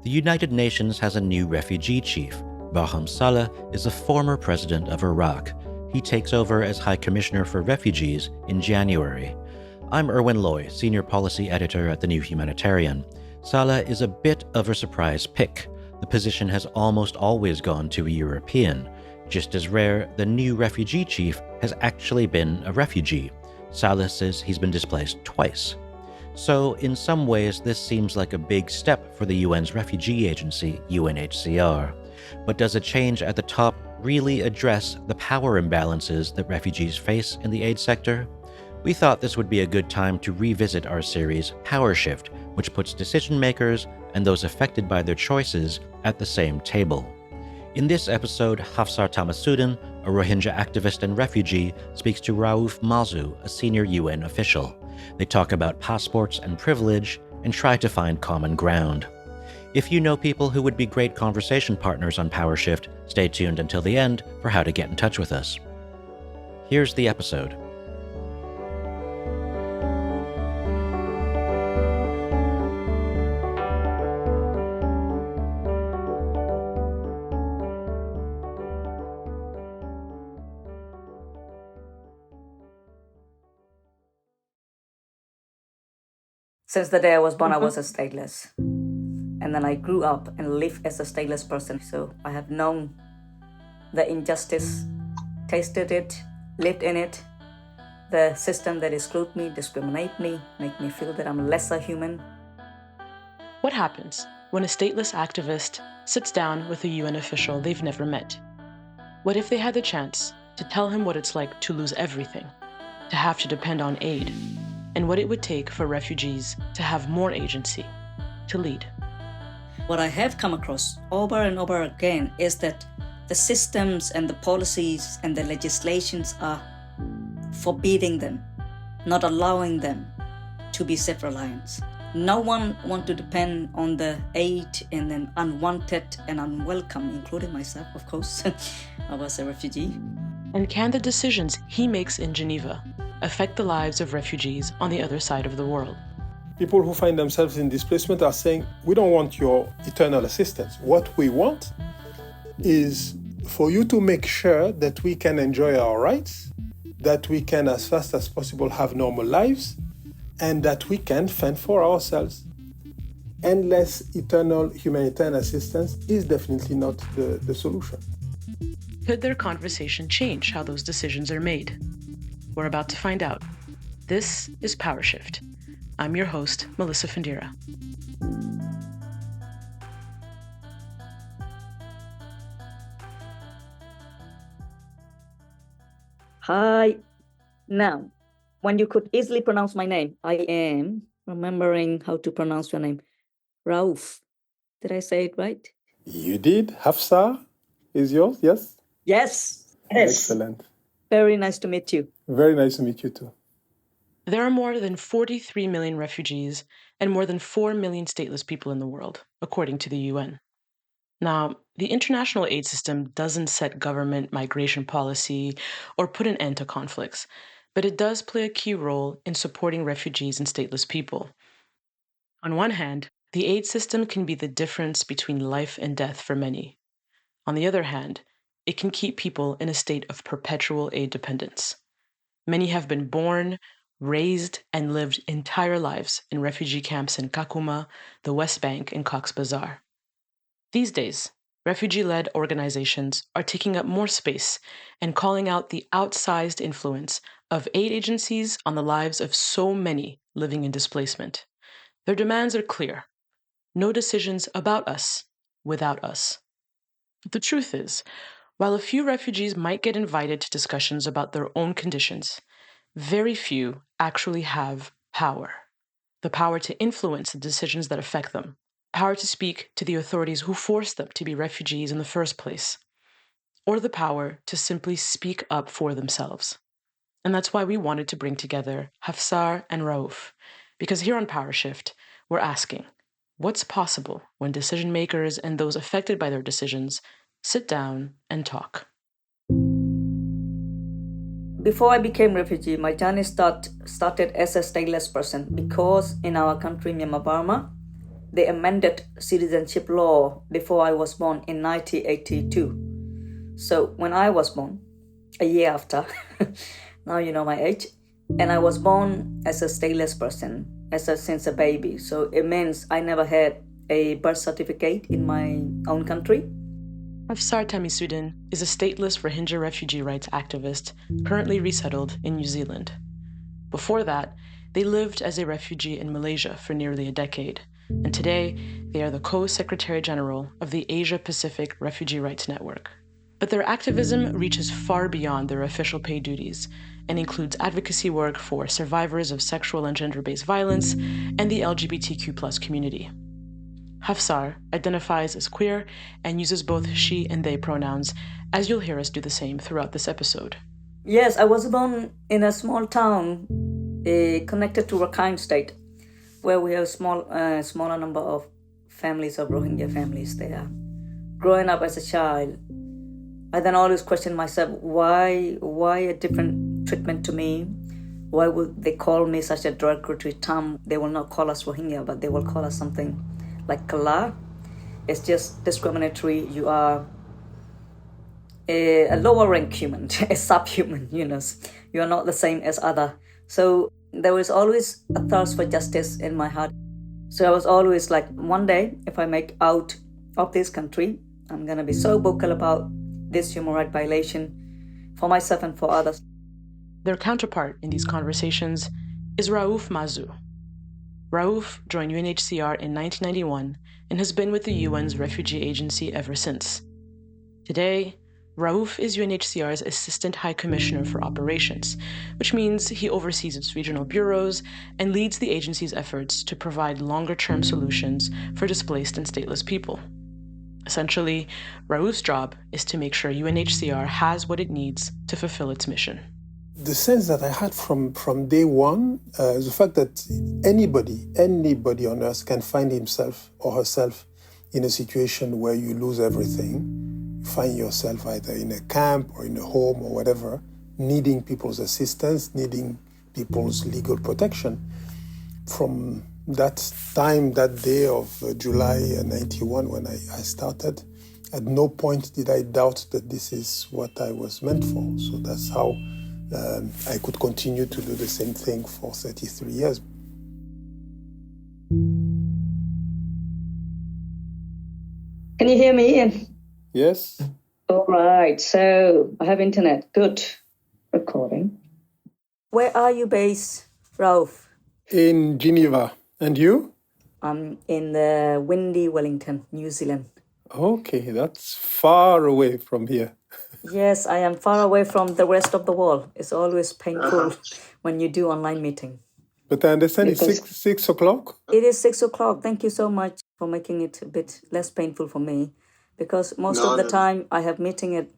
The United Nations has a new refugee chief. Barham Salih is a former president of Iraq. He takes over as High Commissioner for Refugees in January. I'm Erwin Loy, Senior Policy Editor at The New Humanitarian. Salih is a bit of a surprise pick. The position has almost always gone to a European. Just as rare, the new refugee chief has actually been a refugee. Salih says he's been displaced twice. So, in some ways, this seems like a big step for the UN's refugee agency, UNHCR. But does a change at the top really address the power imbalances that refugees face in the aid sector? We thought this would be a good time to revisit our series, Power Shift, which puts decision makers and those affected by their choices at the same table. In this episode, Hafsar Tameesuddin, a Rohingya activist and refugee, speaks to Raouf Mazou, a senior UN official. They talk about passports and privilege and try to find common ground. If you know people who would be great conversation partners on Power Shift, stay tuned until the end for how to get in touch with us. Here's the episode. Since the day I was born, I was a stateless. And then I grew up and lived as a stateless person. So I have known the injustice, tasted it, lived in it. The system that exclude me, discriminate me, make me feel that I'm a lesser human. What happens when a stateless activist sits down with a UN official they've never met? What if they had the chance to tell him what it's like to lose everything, to have to depend on aid, and what it would take for refugees to have more agency, to lead? What I have come across over and over again is that the systems and the policies and the legislations are forbidding them, not allowing them to be self-reliant. No one wants to depend on the aid and then unwanted and unwelcome, including myself, of course. I was a refugee. And can the decisions he makes in Geneva affect the lives of refugees on the other side of the world? People who find themselves in displacement are saying, we don't want your eternal assistance. What we want is for you to make sure that we can enjoy our rights, that we can, as fast as possible, have normal lives, and that we can fend for ourselves. Endless, eternal humanitarian assistance is definitely not the solution. Could their conversation change how those decisions are made? We're about to find out. This is Power Shift. I'm your host, Melissa Fandira. Hi. Now, when you could easily pronounce my name, I am remembering how to pronounce your name. Raouf. Did I say it right? You did. Hafsar is yours, yes? Yes. Excellent. Very nice to meet you. Very nice to meet you too. There are more than 43 million refugees and more than 4 million stateless people in the world, according to the UN. Now, the international aid system doesn't set government migration policy or put an end to conflicts, but it does play a key role in supporting refugees and stateless people. On one hand, the aid system can be the difference between life and death for many. On the other hand, it can keep people in a state of perpetual aid dependence. Many have been born, raised, and lived entire lives in refugee camps in Kakuma, the West Bank, and Cox's Bazar. These days, refugee-led organizations are taking up more space and calling out the outsized influence of aid agencies on the lives of so many living in displacement. Their demands are clear. No decisions about us without us. But the truth is, while a few refugees might get invited to discussions about their own conditions, very few actually have power. The power to influence the decisions that affect them. Power to speak to the authorities who forced them to be refugees in the first place. Or the power to simply speak up for themselves. And that's why we wanted to bring together Hafsar and Raouf. Because here on Power Shift, we're asking, what's possible when decision makers and those affected by their decisions sit down and talk? Before I became refugee, my journey started as a stateless person because in our country, Myanmar, Burma, they amended citizenship law before I was born in 1982. So when I was born, a year after, now you know my age, and I was born as a stateless person, since a baby. So it means I never had a birth certificate in my own country. Hafsar Tameesuddin is a stateless Rohingya refugee rights activist currently resettled in New Zealand. Before that, they lived as a refugee in Malaysia for nearly a decade, and today they are the Co-Secretary General of the Asia-Pacific Refugee Rights Network. But their activism reaches far beyond their official paid duties and includes advocacy work for survivors of sexual and gender-based violence and the LGBTQ+ community. Hafsar identifies as queer and uses both she and they pronouns, as you'll hear us do the same throughout this episode. Yes, I was born in a small town connected to Rakhine State, where we have a smaller number of families of Rohingya families there. Growing up as a child, I then always questioned myself, why a different treatment to me? Why would they call me such a derogatory term? They will not call us Rohingya, but they will call us something like Kala. It's just discriminatory. You are a lower rank human, a subhuman, You are not the same as other. So there was always a thirst for justice in my heart. So I was always like, one day, if I make out of this country, I'm going to be so vocal about this human rights violation for myself and for others. Their counterpart in these conversations is Raouf Mazou. Raouf joined UNHCR in 1991 and has been with the UN's refugee agency ever since. Today, Raouf is UNHCR's Assistant High Commissioner for Operations, which means he oversees its regional bureaus and leads the agency's efforts to provide longer-term solutions for displaced and stateless people. Essentially, Raouf's job is to make sure UNHCR has what it needs to fulfill its mission. The sense that I had from day one is the fact that anybody on earth can find himself or herself in a situation where you lose everything. You find yourself either in a camp or in a home or whatever, needing people's assistance, needing people's legal protection. From that time, that day of July 91 when I started, at no point did I doubt that this is what I was meant for. So that's how I could continue to do the same thing for 33 years. Can you hear me, Ian? Yes. All right, so I have internet. Good. Recording. Where are you based, Raouf? In Geneva. And you? I'm in the windy Wellington, New Zealand. Okay, that's far away from here. Yes, I am far away from the rest of the world. It's always painful when you do online meeting. But I understand it's 6 o'clock? It is 6 o'clock. Thank you so much for making it a bit less painful for me. Because most of the time I have meeting at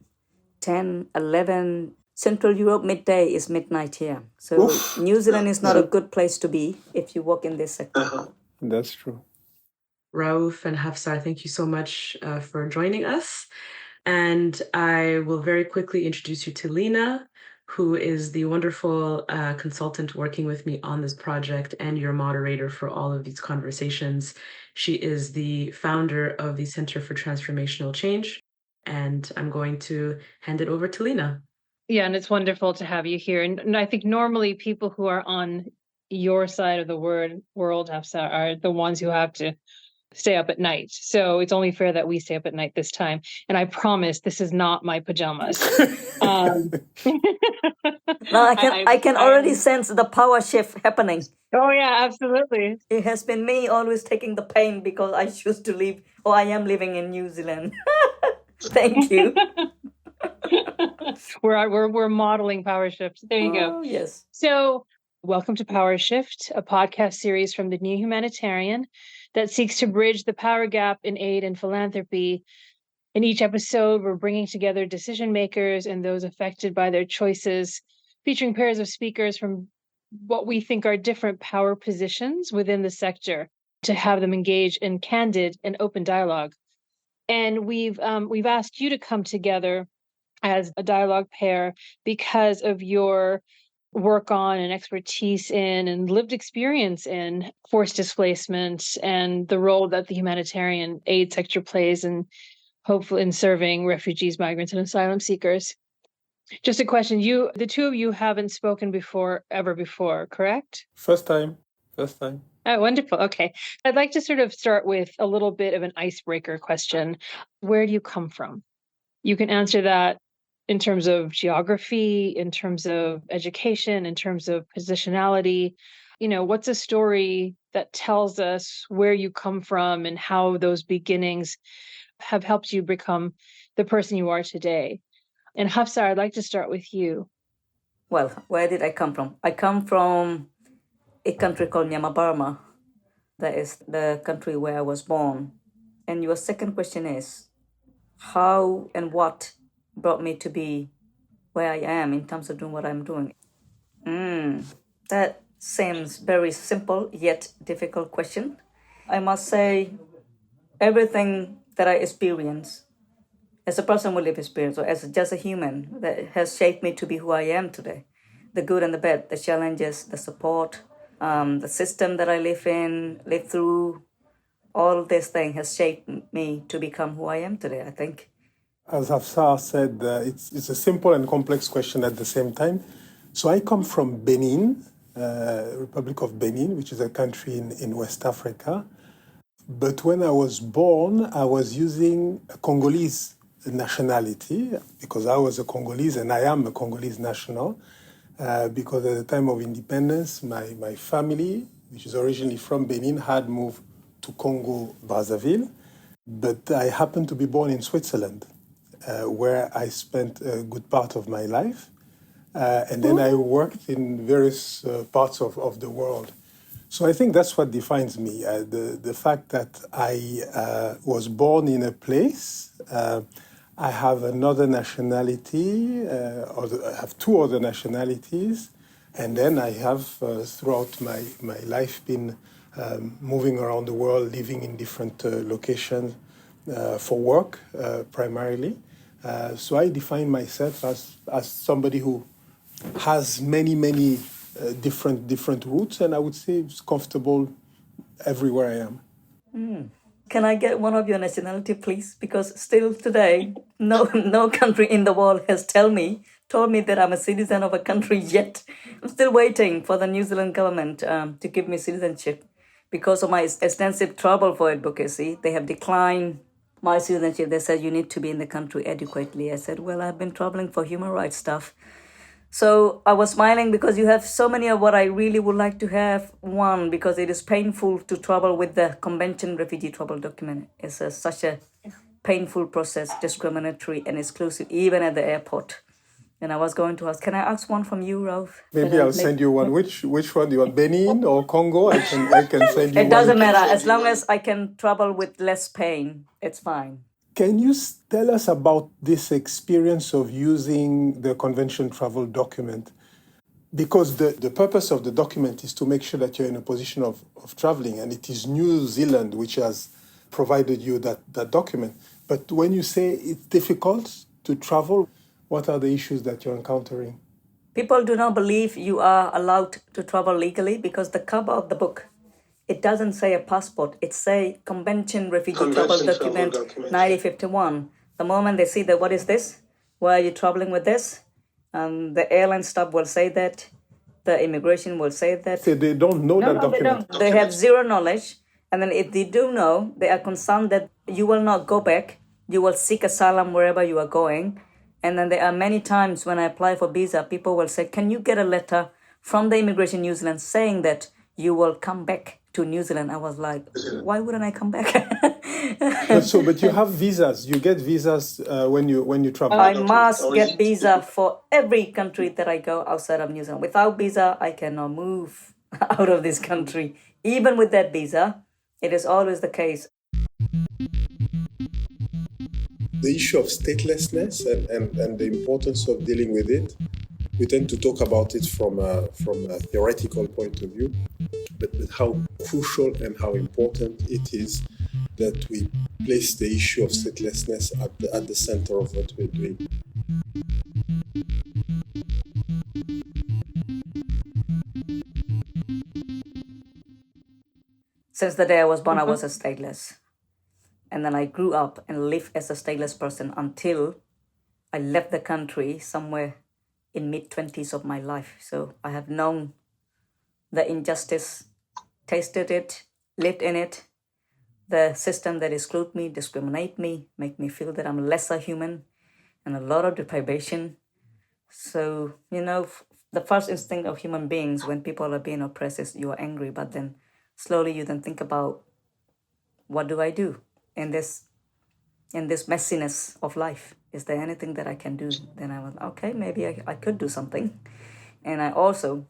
10, 11. Central Europe midday is midnight here. So New Zealand is not a good place to be if you work in this sector. That's true. Raouf and Hafsar, thank you so much for joining us. And I will very quickly introduce you to Lena, who is the wonderful consultant working with me on this project and your moderator for all of these conversations. She is the founder of the Center for Transformational Change, and I'm going to hand it over to Lena. Yeah, and it's wonderful to have you here. And I think normally people who are on your side of the world, Hafsar, are the ones who have to stay up at night. So it's only fair that we stay up at night this time. And I promise this is not my pajamas. No, I can already sense the power shift happening. Oh yeah, absolutely. It has been me always taking the pain because I choose to live, or I am living in New Zealand. Thank you. We're modeling power shift. There you go. Yes. So welcome to Power Shift, a podcast series from the New Humanitarian that seeks to bridge the power gap in aid and philanthropy. In each episode, we're bringing together decision makers and those affected by their choices, featuring pairs of speakers from what we think are different power positions within the sector to have them engage in candid and open dialogue. And we've asked you to come together as a dialogue pair because of your work on and expertise in and lived experience in forced displacement and the role that the humanitarian aid sector plays in hopefully in serving refugees, migrants, and asylum seekers. Just a question, the two of you haven't spoken ever before, correct? First time. Oh, wonderful. Okay. I'd like to sort of start with a little bit of an icebreaker question. Where do you come from? You can answer that in terms of geography, in terms of education, in terms of positionality. What's a story that tells us where you come from and how those beginnings have helped you become the person you are today? And Hafsar, I'd like to start with you. Well, where did I come from? I come from a country called Myanmar, Burma. That is the country where I was born. And your second question is, how and what brought me to be where I am in terms of doing what I'm doing? That seems very simple yet difficult question. I must say, everything that I experience as a person with lived experience or as just a human that has shaped me to be who I am today. The good and the bad, the challenges, the support, the system that I live through, all this thing has shaped me to become who I am today, I think. As Hafsar said, it's a simple and complex question at the same time. So I come from Benin, Republic of Benin, which is a country in West Africa. But when I was born, I was using a Congolese nationality because I was a Congolese and I am a Congolese national. Because at the time of independence, my family, which is originally from Benin, had moved to Congo, Brazzaville. But I happened to be born in Switzerland, where I spent a good part of my life. And then I worked in various parts of the world. So I think that's what defines me, the fact that I was born in a place. I have another nationality, I have two other nationalities, and then I have, throughout my life, been moving around the world, living in different locations for work, primarily. So I define myself as somebody who has many different routes, and I would say it's comfortable everywhere I am. Can I get one of your nationality, please? Because still today, no country in the world has told me that I'm a citizen of a country yet. I'm still waiting for the New Zealand government to give me citizenship. Because of my extensive trouble for advocacy, they have declined my citizenship. They said, you need to be in the country adequately. I said, well, I've been traveling for human rights stuff. So I was smiling because you have so many of what I really would like to have. One, because it is painful to travel with the Convention Refugee Travel Document. It's such a painful process, discriminatory and exclusive, even at the airport. And I was going to ask, can I ask one from you, Raouf? Maybe I'll send you one. Which one do you want? Benin or Congo? I can send you one. It doesn't matter. As long as I can travel with less pain, it's fine. Can you tell us about this experience of using the Convention Travel Document? Because the purpose of the document is to make sure that you're in a position of traveling, and it is New Zealand which has provided you that document. But when you say it's difficult to travel, what are the issues that you're encountering? People do not believe you are allowed to travel legally because the cover of the book, it doesn't say a passport. It says Convention Refugee Travel Document 1951. The moment they see that, what is this? Why are you traveling with this? The airline staff will say that. The immigration will say that. So they don't know that document. They have zero knowledge. And then if they do know, they are concerned that you will not go back. You will seek asylum wherever you are going. And then there are many times when I apply for visa, people will say, can you get a letter from the Immigration New Zealand saying that you will come back to New Zealand? I was like, why wouldn't I come back? But you have visas. You get visas when you travel. I must get visa for every country that I go outside of New Zealand. Without visa, I cannot move out of this country. Even with that visa, it is always the case. The issue of statelessness and the importance of dealing with it, we tend to talk about it from a theoretical point of view, but how crucial and how important it is that we place the issue of statelessness at the center of what we're doing. Since the day I was born, I was a stateless. And then I grew up and lived as a stateless person until I left the country somewhere in mid-20s of my life. So I have known the injustice, tasted it, lived in it, the system that exclude me, discriminate me, make me feel that I'm lesser human, and a lot of deprivation. So, the first instinct of human beings when people are being oppressed is you are angry, but then slowly you then think about, what do I do in this messiness of life? Is there anything that I can do? Then I was, okay, maybe I could do something. And I also,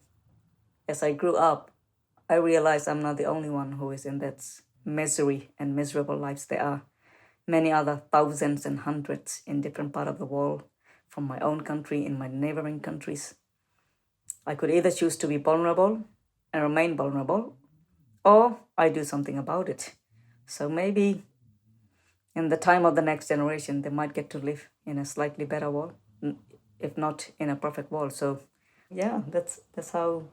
as I grew up, I realized I'm not the only one who is in that misery and miserable lives. There are many other thousands and hundreds in different parts of the world, from my own country, in my neighboring countries. I could either choose to be vulnerable and remain vulnerable, or I do something about it. So maybe in the time of the next generation, they might get to live in a slightly better world, if not in a perfect world. So yeah, that's how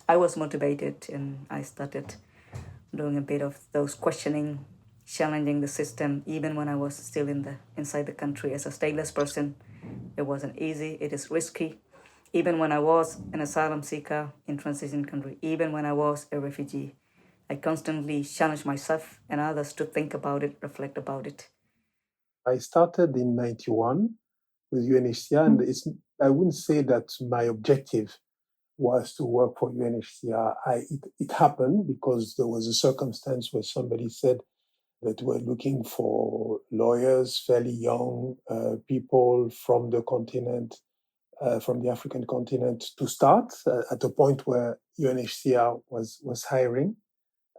I was motivated, and I started doing a bit of those questioning, challenging the system, even when I was still inside the country as a stateless person. It wasn't easy, it is risky. Even when I was an asylum seeker in transition country, even when I was a refugee, I constantly challenged myself and others to think about it, reflect about it. I started in 91 with UNHCR, and I wouldn't say that my objective was to work for UNHCR. It happened because there was a circumstance where somebody said that we're looking for lawyers, fairly young people from the continent, from the African continent, to start at a point where UNHCR was hiring.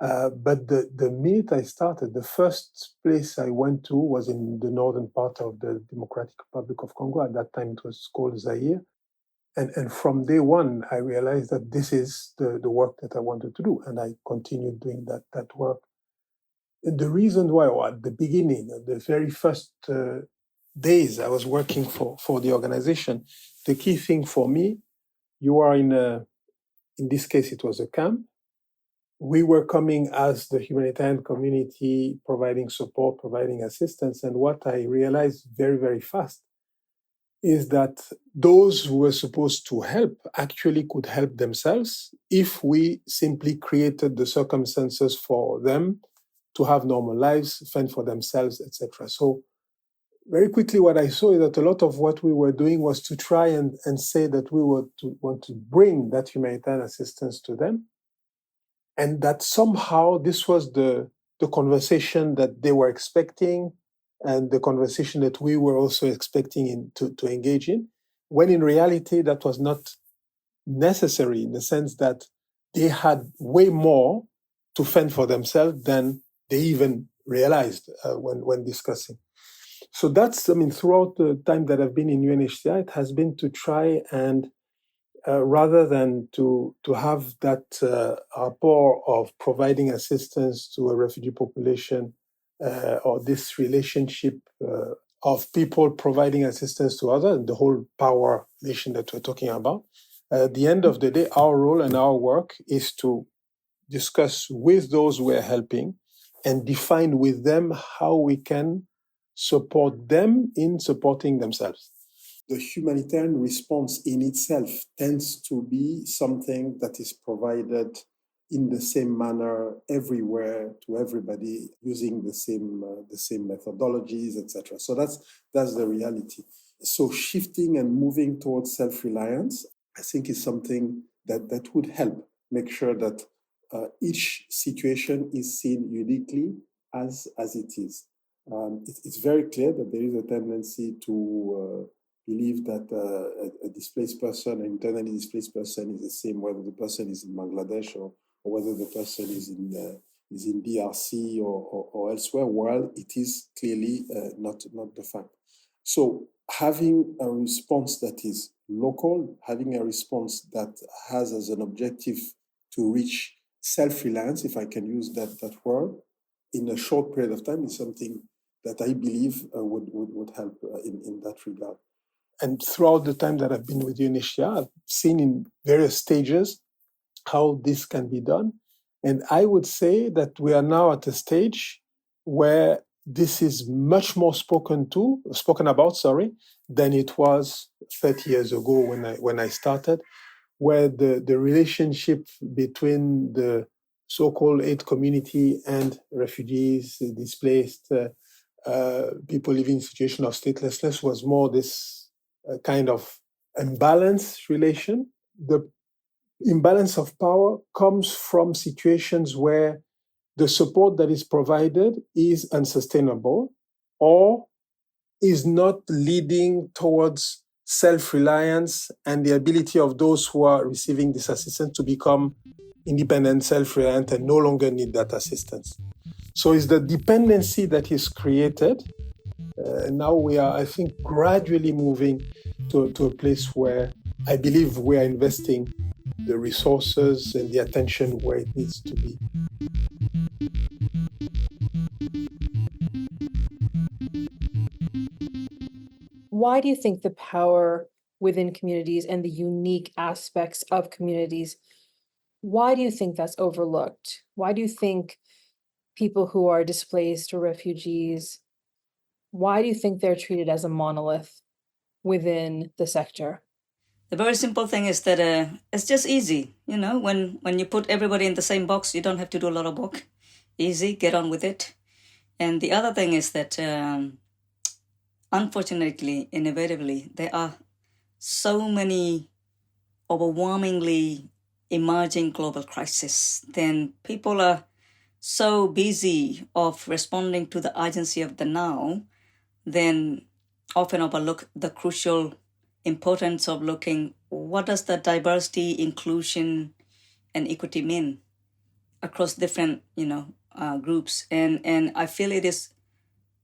But the minute I started, the first place I went to was in the northern part of the Democratic Republic of Congo. At that time, it was called Zaire. And from day one, I realized that this is the work that I wanted to do. And I continued doing that work. And the reason why, or at the beginning, the very first days I was working for the organization, the key thing for me, you are in this case, it was a camp. We were coming as the humanitarian community, providing support, providing assistance. And what I realized very, very fast is that those who were supposed to help actually could help themselves if we simply created the circumstances for them to have normal lives, fend for themselves, etc. So very quickly, what I saw is that a lot of what we were doing was to try and say that we want to bring that humanitarian assistance to them, and that somehow this was the conversation that they were expecting, and the conversation that we were also expecting to engage in, when in reality that was not necessary, in the sense that they had way more to fend for themselves than they even realized when discussing. So that's, throughout the time that I've been in UNHCR, it has been to try and rather than to have that rapport of providing assistance to a refugee population, or this relationship of people providing assistance to others, and the whole power relation that we're talking about. At the end of the day, our role and our work is to discuss with those we're helping and define with them how we can support them in supporting themselves. The humanitarian response in itself tends to be something that is provided in the same manner everywhere to everybody, using the same methodologies, etc. So that's the reality. So shifting and moving towards self-reliance, I think, is something that would help make sure that each situation is seen uniquely as it is. It's very clear that there is a tendency to believe that a displaced person, an internally displaced person, is the same whether the person is in Bangladesh or whether the person is in DRC or elsewhere. Well, it is clearly not the fact. So having a response that is local, having a response that has as an objective to reach self-reliance, if I can use that word, in a short period of time, is something that I believe would help in that regard. And throughout the time that I've been with UNHCR, I've seen in various stages how this can be done. And I would say that we are now at a stage where this is much more spoken about, than it was 30 years ago when I started, where the relationship between the so-called aid community and refugees, displaced people living in situation of statelessness was more this kind of imbalance relation. The imbalance of power comes from situations where the support that is provided is unsustainable or is not leading towards self-reliance and the ability of those who are receiving this assistance to become independent, self-reliant, and no longer need that assistance. So it's the dependency that is created. Now we are, I think, gradually moving to a place where I believe we are investing the resources and the attention where it needs to be. Why do you think the power within communities and the unique aspects of communities, why do you think that's overlooked? Why do you think people who are displaced or refugees, why do you think they're treated as a monolith within the sector? The very simple thing is that it's just easy. When you put everybody in the same box, you don't have to do a lot of work. Easy, get on with it. And the other thing is that unfortunately, inevitably, there are so many overwhelmingly emerging global crises. Then people are so busy of responding to the urgency of the now, then often overlook the crucial importance of looking what does the diversity, inclusion, and equity mean across different groups. And I feel it is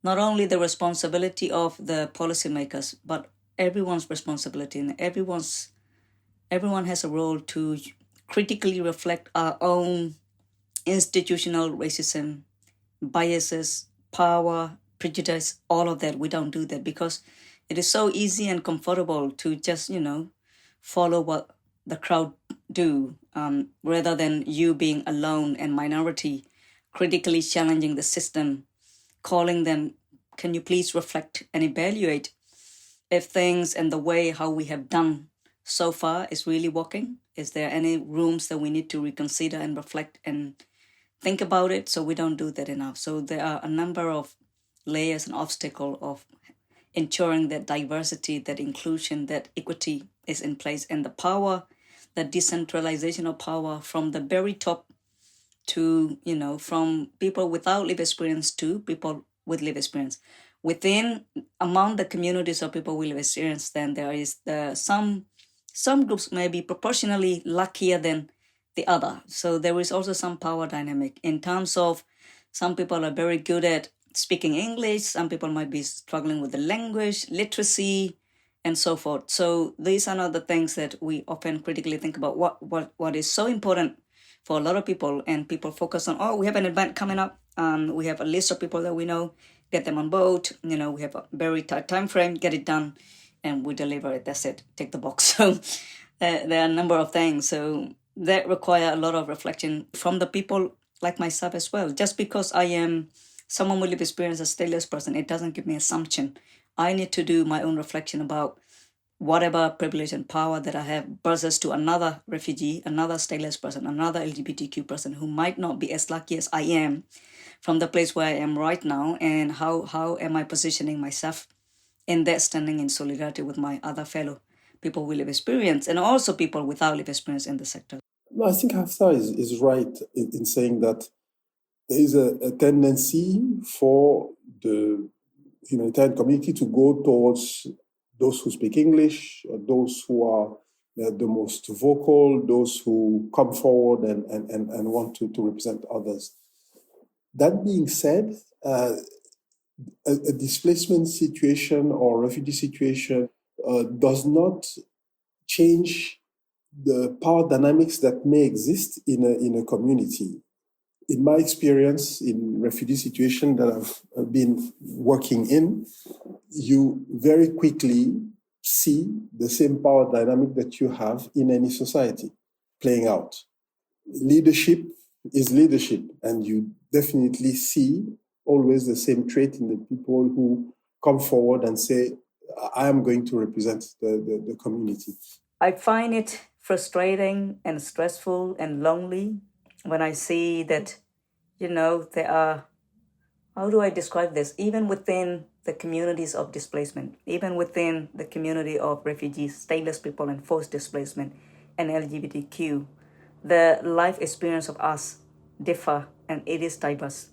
not only the responsibility of the policymakers, but everyone's responsibility, and everyone has a role to critically reflect our own institutional racism, biases, power, prejudice, all of that. We don't do that because it is so easy and comfortable to just, follow what the crowd do, rather than you being alone and minority, critically challenging the system, calling them, can you please reflect and evaluate if things and the way how we have done so far is really working? Is there any rooms that we need to reconsider and reflect and think about it so we don't do that enough? So there are a number of layers and obstacles of ensuring that diversity, that inclusion, that equity is in place, and the power, the decentralization of power from the very top to, from people without lived experience to people with lived experience. Among the communities of people with lived experience, then there is some groups may be proportionally luckier than the other. So there is also some power dynamic in terms of some people are very good at speaking English, some people might be struggling with the language, literacy, and so forth. So these are not the things that we often critically think about. What is so important for a lot of people, and people focus on, we have an event coming up, we have a list of people that we know, get them on board, we have a very tight time frame, get it done, and we deliver it, that's it, tick the box. So there are a number of things so that require a lot of reflection from the people like myself as well. Just because I am someone with lived experience, a stateless person, it doesn't give me assumption. I need to do my own reflection about whatever privilege and power that I have versus to another refugee, another stateless person, another LGBTQ person who might not be as lucky as I am from the place where I am right now, and how am I positioning myself in that standing in solidarity with my other fellow people with lived experience and also people without lived experience in the sector. No, I think Hafsar is right in saying that there is a tendency for the humanitarian community to go towards those who speak English, those who are the most vocal, those who come forward and want to represent others. That being said, a displacement situation or refugee situation does not change the power dynamics that may exist in a community. In my experience in refugee situation that I've been working in, you very quickly see the same power dynamic that you have in any society playing out. Leadership is leadership. And you definitely see always the same trait in the people who come forward and say, I am going to represent the community. I find it frustrating and stressful and lonely when I see that, there are, how do I describe this? Even within the communities of displacement, even within the community of refugees, stateless people, and forced displacement, and LGBTQ, the life experience of us differ and it is diverse.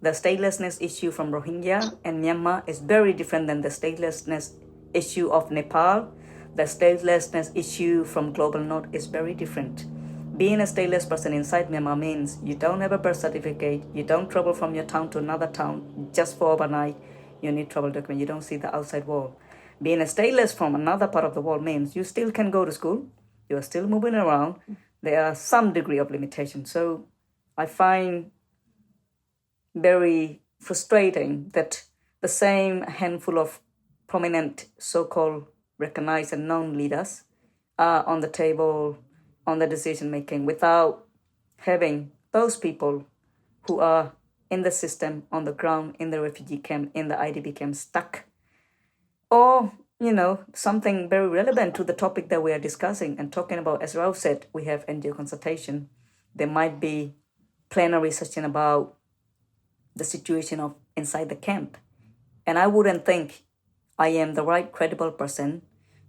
The statelessness issue from Rohingya and Myanmar is very different than the statelessness issue of Nepal. The statelessness issue from Global North is very different. Being a stateless person inside Myanmar means you don't have a birth certificate, you don't travel from your town to another town just for overnight, you need travel document, you don't see the outside world. Being a stateless from another part of the world means you still can go to school, you are still moving around, there are some degree of limitation. So I find very frustrating that the same handful of prominent so-called recognized and known leaders are on the table, on the decision making, without having those people who are in the system, on the ground, in the refugee camp, in the IDP camp, stuck. Or, something very relevant to the topic that we are discussing and talking about. As Raouf said, we have NGO consultation. There might be plenary session about the situation of inside the camp. And I wouldn't think I am the right credible person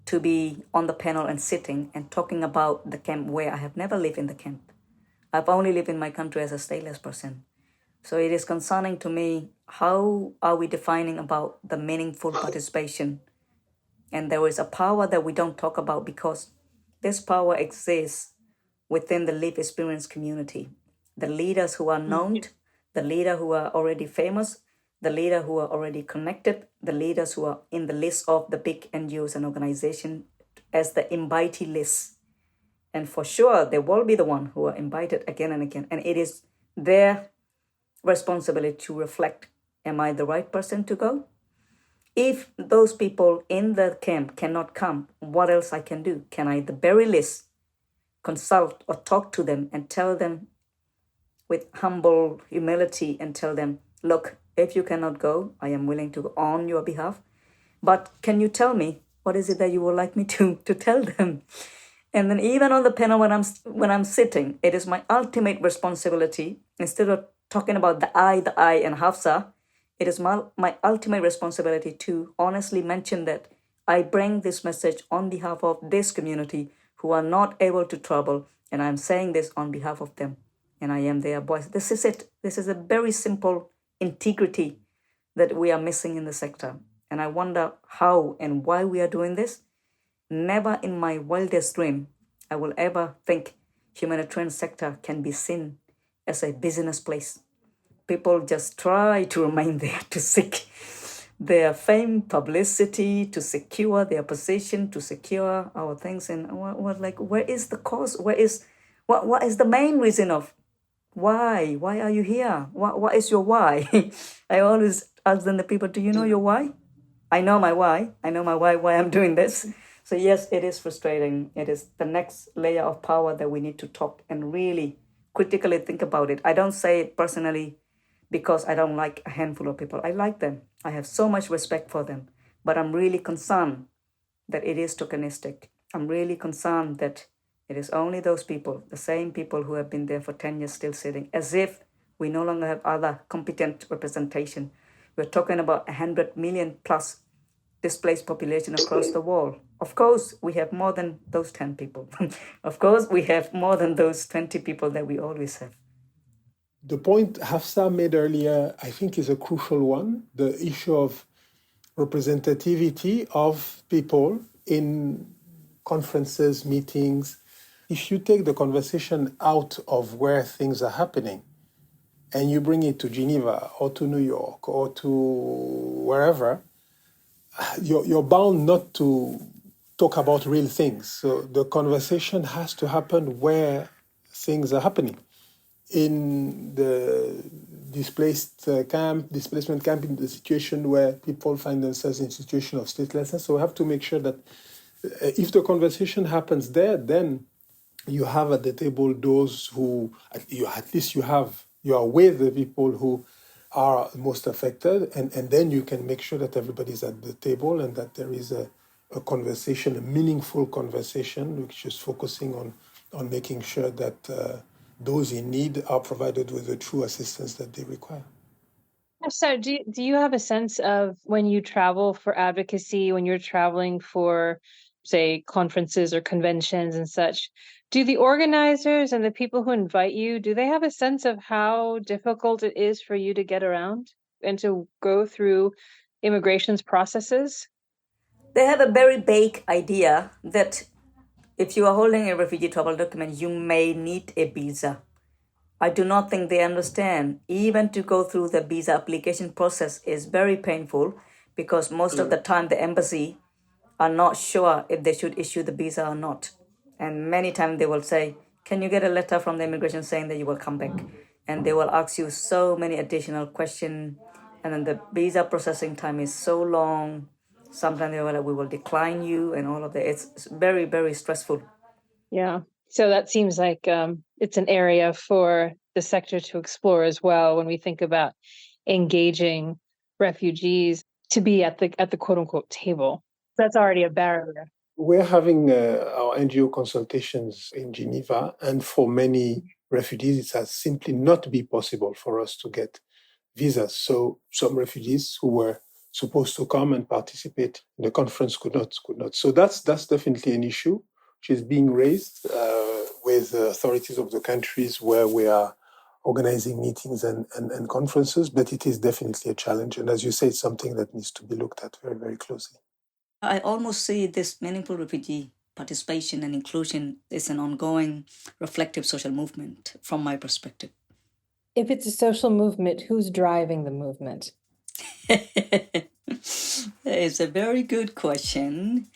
to be on the panel and sitting and talking about the camp where I have never lived in the camp. I've only lived in my country as a stateless person. So it is concerning to me, how are we defining about the meaningful participation? And there is a power that we don't talk about because this power exists within the lived experience community. The leaders who are known, the leaders who are already famous, the leaders who are already connected, the leaders who are in the list of the big NGOs and organizations as the invitee list. And for sure, they will be the one who are invited again and again. And it is their responsibility to reflect, am I the right person to go? If those people in the camp cannot come, what else I can do? Can I, at the very least, consult or talk to them and tell them with humble humility and tell them, look, if you cannot go, I am willing to go on your behalf. But can you tell me, what is it that you would like me to tell them? And then even on the panel when I'm sitting, it is my ultimate responsibility, instead of talking about the I and Hafsar, it is my ultimate responsibility to honestly mention that I bring this message on behalf of this community who are not able to travel, and I'm saying this on behalf of them, and I am their voice. This is it. This is a very simple integrity that we are missing in the sector. And I wonder how and why we are doing this. Never in my wildest dream I will ever think humanitarian sector can be seen as a business place. People just try to remain there to seek their fame, publicity, to secure their position, to secure our things. And where is the cause? What is the main reason of why? Why are you here? What is your why? I always ask them, the people, do you know your why? I know my why. I know my why I'm doing this. So yes, it is frustrating. It is the next layer of power that we need to talk and really critically think about it. I don't say it personally because I don't like a handful of people. I like them. I have so much respect for them. But I'm really concerned that it is tokenistic. I'm really concerned that it is only those people, the same people who have been there for 10 years still sitting, as if we no longer have other competent representation. We're talking about 100 million plus displaced population across the world. Of course, we have more than those 10 people. Of course, we have more than those 20 people that we always have. The point Hafsa made earlier, I think, is a crucial one. The issue of representativity of people in conferences, meetings. If you take the conversation out of where things are happening and you bring it to Geneva or to New York or to wherever, you're bound not to talk about real things. So the conversation has to happen where things are happening. In the displacement camp, in the situation where people find themselves in a situation of statelessness. So we have to make sure that if the conversation happens there, then you have at the table those who, you are with the people who are most affected, and then you can make sure that everybody's at the table and that there is a conversation, a meaningful conversation, which is focusing on making sure that those in need are provided with the true assistance that they require. So do you have a sense of when you travel for advocacy, when you're traveling for, say, conferences or conventions and such, do the organizers and the people who invite you, do they have a sense of how difficult it is for you to get around and to go through immigration's processes? They have a very vague idea that if you are holding a refugee travel document, you may need a visa. I do not think they understand. Even to go through the visa application process is very painful because most of the time the embassy are not sure if they should issue the visa or not. And many times they will say, can you get a letter from the immigration saying that you will come back? And they will ask you so many additional questions. And then the visa processing time is so long. Sometimes they will like, we will decline you and all of that. It's very, very stressful. Yeah. So that seems like it's an area for the sector to explore as well when we think about engaging refugees to be at the quote unquote table. That's already a barrier. We're having our NGO consultations in Geneva, and for many refugees, it has simply not been possible for us to get visas. So some refugees who were supposed to come and participate in the conference could not. So that's definitely an issue which is being raised with the authorities of the countries where we are organizing meetings and conferences, but it is definitely a challenge. And as you say, it's something that needs to be looked at very, very closely. I almost see this meaningful refugee participation and inclusion is an ongoing reflective social movement from my perspective. If it's a social movement, who's driving the movement? It's a very good question.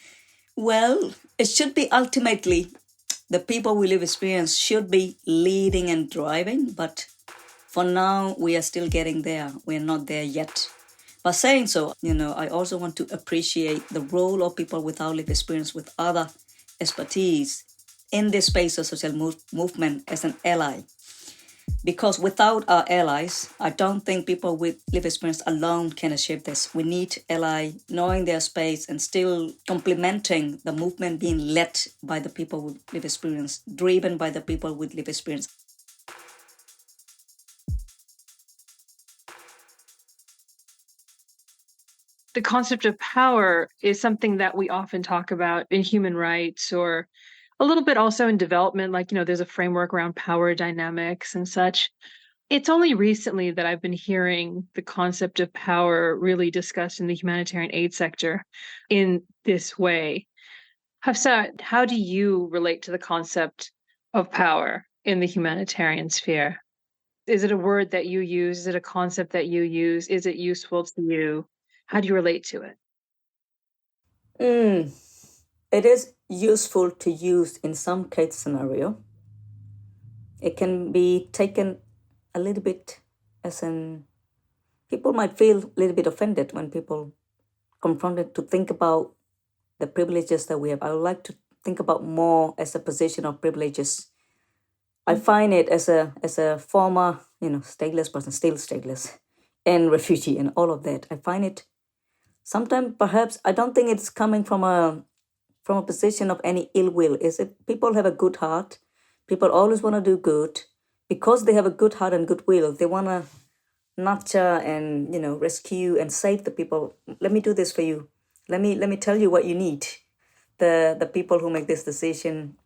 Well, it should be ultimately the people we live experience should be leading and driving, but for now we are still getting there. We're not there yet. But saying so, I also want to appreciate the role of people without lived experience with other expertise in this space of social movement as an ally. Because without our allies, I don't think people with lived experience alone can achieve this. We need ally knowing their space and still complementing the movement being led by the people with lived experience, driven by the people with lived experience. The concept of power is something that we often talk about in human rights or a little bit also in development, like, there's a framework around power dynamics and such. It's only recently that I've been hearing the concept of power really discussed in the humanitarian aid sector in this way. Hafsar, how do you relate to the concept of power in the humanitarian sphere? Is it a word that you use? Is it a concept that you use? Is it useful to you? How do you relate to it? It is useful to use in some case scenario. It can be taken a little bit as people might feel a little bit offended when people confronted to think about the privileges that we have. I would like to think about more as a position of privileges. I find it as a former, stateless person, still stateless, and refugee and all of that. I find it sometimes perhaps I don't think it's coming from a position of any ill will. Is it people have a good heart? People always want to do good. Because they have a good heart and goodwill, they want to nurture and rescue and save the people. Let me do this for you. Let me tell you what you need. The people who make this decision,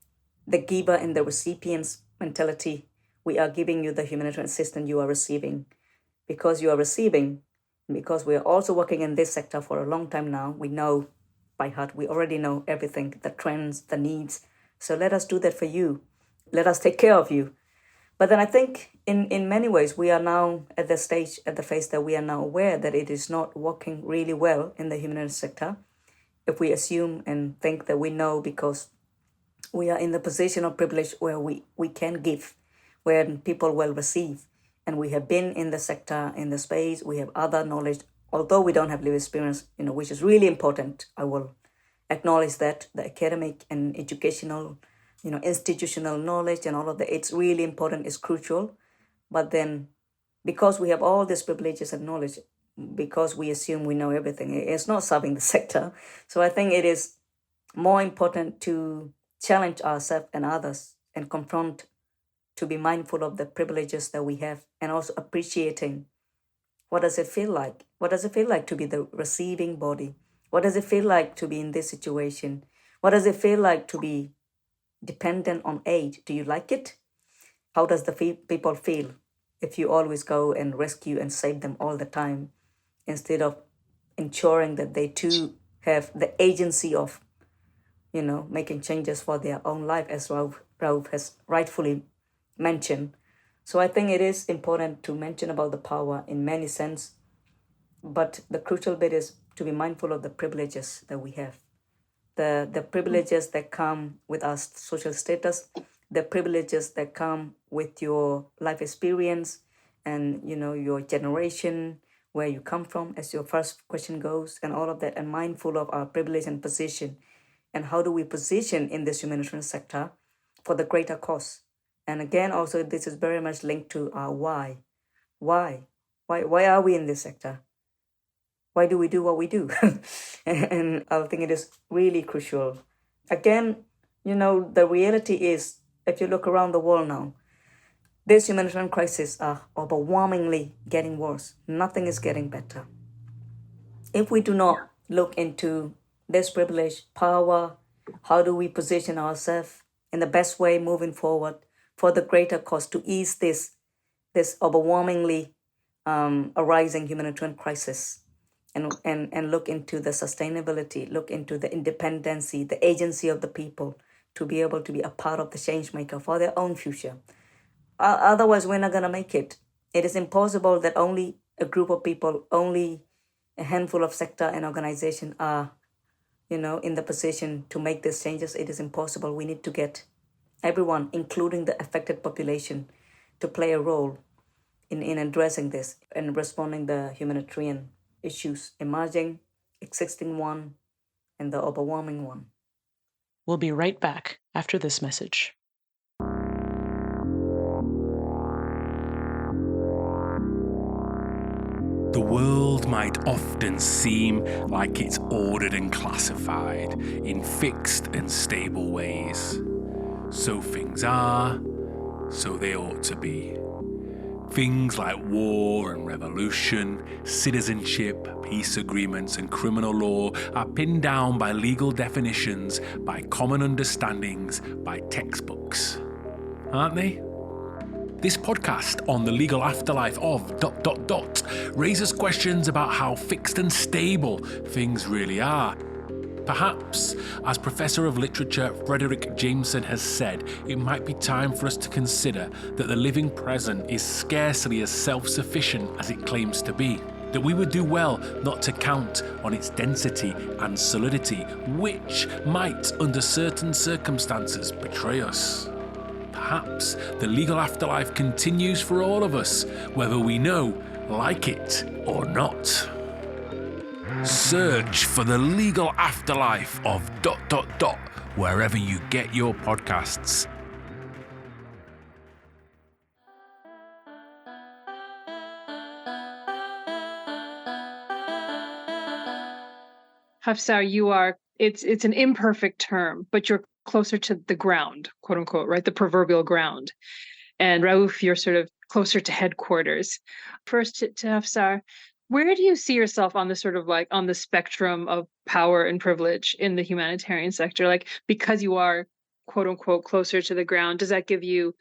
the giver and the recipient's mentality. We are giving you the humanitarian assistance you are receiving. Because you are receiving, because we are also working in this sector for a long time now, we know by heart, we already know everything, the trends, the needs. So let us do that for you. Let us take care of you. But then I think in many ways, we are now at the stage, at the phase that we are now aware that it is not working really well in the humanitarian sector. If we assume and think that we know because we are in the position of privilege where we can give, where people will receive. And we have been in the sector, in the space, we have other knowledge, although we don't have lived experience, which is really important. I will acknowledge that the academic and educational institutional knowledge and all of that. It's really important, it's crucial. But then because we have all these privileges and knowledge, because we assume we know everything, it's not serving the sector. So I think it is more important to challenge ourselves and others and confront, to be mindful of the privileges that we have, and also appreciating what does it feel like? What does it feel like to be the receiving body? What does it feel like to be in this situation? What does it feel like to be dependent on aid? Do you like it? How does the people feel if you always go and rescue and save them all the time, instead of ensuring that they too have the agency of, making changes for their own life, as Raouf has rightfully mentioned. So I think it is important to mention about the power in many sense, but the crucial bit is to be mindful of the privileges that we have. The privileges that come with our social status, the privileges that come with your life experience and, your generation, where you come from, as your first question goes, and all of that, and mindful of our privilege and position. And how do we position in this humanitarian sector for the greater cause? And again, also, this is very much linked to our why. Why are we in this sector? Why do we do what we do? And I think it is really crucial. Again, the reality is, if you look around the world now, these humanitarian crises are overwhelmingly getting worse. Nothing is getting better. If we do not look into this privilege, power, how do we position ourselves in the best way moving forward for the greater cause to ease this overwhelmingly arising humanitarian crisis, and look into the sustainability, look into the independency, the agency of the people to be able to be a part of the change maker for their own future. Otherwise, we're not going to make it. It is impossible that only a group of people, only a handful of sector and organization are, in the position to make these changes. It is impossible. We need to get everyone, including the affected population, to play a role in addressing this and responding the humanitarian issues, emerging, existing one, and the overwhelming one. We'll be right back after this message. The world might often seem like it's ordered and classified in fixed and stable ways. So things are, so they ought to be. Things like war and revolution, citizenship, peace agreements and criminal law are pinned down by legal definitions, by common understandings, by textbooks. Aren't they? This podcast on the legal afterlife of ... raises questions about how fixed and stable things really are. Perhaps, as Professor of Literature Frederick Jameson has said, it might be time for us to consider that the living present is scarcely as self-sufficient as it claims to be. That we would do well not to count on its density and solidity, which might, under certain circumstances, betray us. Perhaps the legal afterlife continues for all of us, whether we know, like it or not. Search for the legal afterlife of ... wherever you get your podcasts. Hafsar, it's an imperfect term, but you're closer to the ground, quote unquote, right? The proverbial ground. And Raouf, you're sort of closer to headquarters. First to Hafsar, where do you see yourself on the sort of like on the spectrum of power and privilege in the humanitarian sector? Like, because you are, quote unquote, closer to the ground, does that give you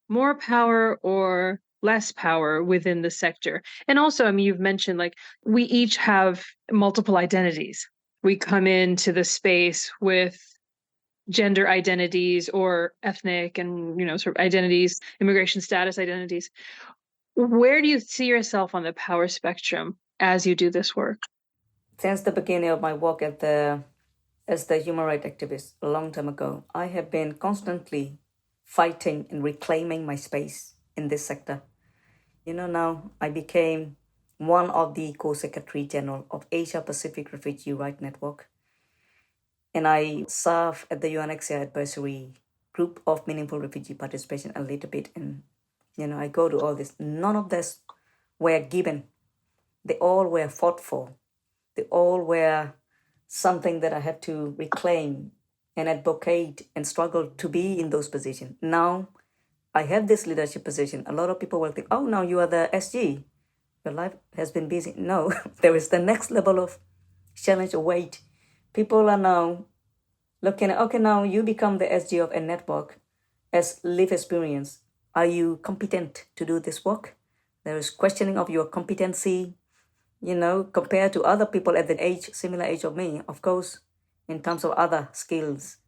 more power or less power within the sector? And also, I mean, you've mentioned like we each have multiple identities. We come into the space with gender identities or ethnic and, sort of identities, immigration status identities. Where do you see yourself on the power spectrum as you do this work? Since the beginning of my work as the human rights activist a long time ago, I have been constantly fighting and reclaiming my space in this sector. Now I became one of the co-secretary general of Asia Pacific Refugee Rights Network. And I serve at the UNHCR advisory group of meaningful refugee participation a little bit, and I go to all this. None of this were given. They all were fought for. They all were something that I had to reclaim and advocate and struggle to be in those positions. Now I have this leadership position. A lot of people will think, oh, now you are the SG. Your life has been busy. No, there is the next level of challenge or weight. People are now looking at, okay, now you become the SG of a network as lived experience. Are you competent to do this work? There is questioning of your competency, compared to other people at the similar age of me. Of course, in terms of other skills,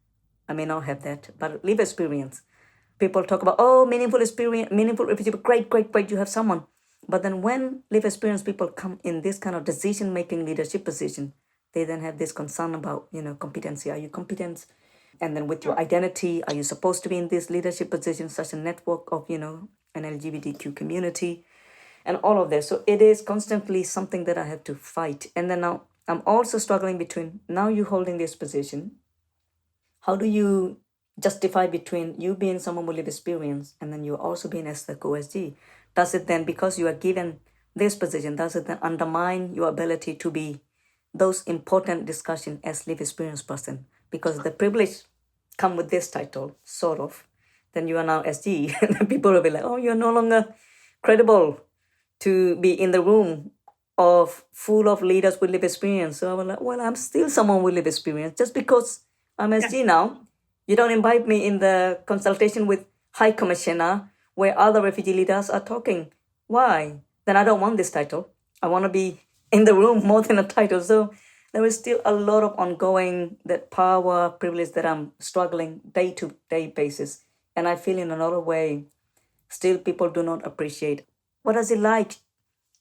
I may not have that, but lived experience. People talk about, oh, meaningful experience, meaningful refugee, great, you have someone. But then when lived experience people come in this kind of decision-making leadership position, they then have this concern about, competency. Are you competent? And then with your identity, are you supposed to be in this leadership position, such a network of, an LGBTQ community and all of this. So it is constantly something that I have to fight. And then now I'm also struggling between, now you holding this position, how do you justify between you being someone with lived experience and then you also being as the co-SG? Does it then, because you are given this position, does it then undermine your ability to be those important discussion as lived experience person? Because the privilege come with this title, sort of, then you are now SG. And people will be like, oh, you're no longer credible to be in the room full of leaders with lived experience. So I was like, well, I'm still someone with lived experience. Just because I'm SG now, you don't invite me in the consultation with High Commissioner where other refugee leaders are talking. Why? Then I don't want this title. I want to be in the room more than a title. So there is still a lot of ongoing that power, privilege that I'm struggling day-to-day basis. And I feel in another way, still people do not appreciate. What does it like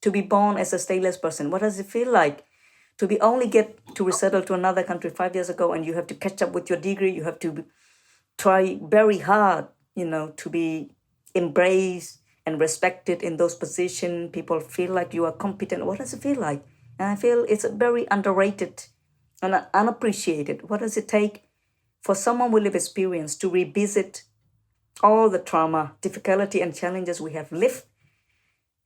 to be born as a stateless person? What does it feel like to be only get to resettle to another country 5 years ago and you have to catch up with your degree? You have to try very hard, to be embraced and respected in those positions. People feel like you are competent. What does it feel like? And I feel it's very underrated and unappreciated. What does it take for someone with lived experience to revisit all the trauma, difficulty, and challenges we have lived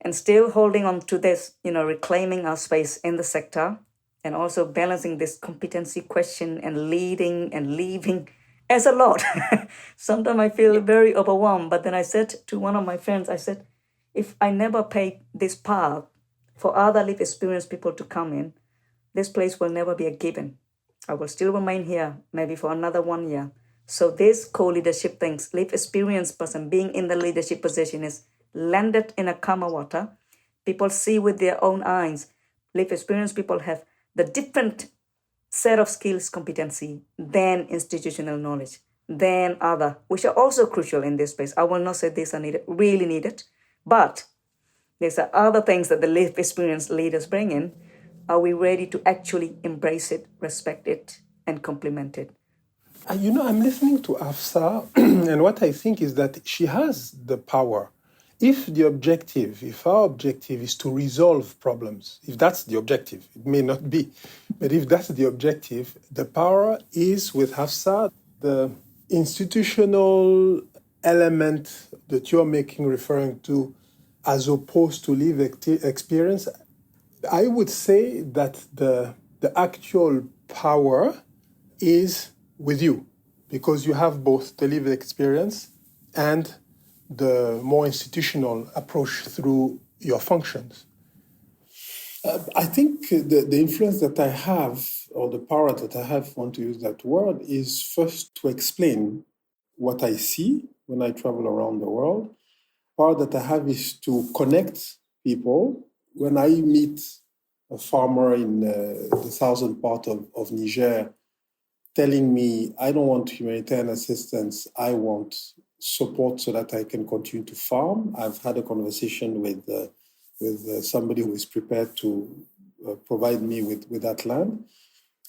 and still holding on to this, reclaiming our space in the sector and also balancing this competency question and leading and leaving as a lot. Sometimes I feel very overwhelmed. But then I said to one of my friends, I said, if I never pay this path for other lived experience people to come in, this place will never be a given. I will still remain here, maybe for another 1 year. So this co-leadership things, lived experience person being in the leadership position is landed in a calmer water. People see with their own eyes. Lived experience people have the different set of skills, competency, than institutional knowledge, than other, which are also crucial in this space. I will not say these are needed, really needed, but there's other things that the lived experience leaders bring in. Are we ready to actually embrace it, respect it, and complement it? I'm listening to Hafsar, and what I think is that she has the power. If our objective is to resolve problems, if that's the objective, it may not be, but if that's the objective, the power is with Hafsar. The institutional element that you're referring to, as opposed to lived experience, I would say that the actual power is with you, because you have both the lived experience and the more institutional approach through your functions. I think the influence that I have, or the power that I have, want to use that word, is first to explain what I see when I travel around the world. Power that I have is to connect people. When I meet a farmer in the southern part of Niger telling me, I don't want humanitarian assistance, I want support so that I can continue to farm. I've had a conversation with somebody who is prepared to provide me with that land.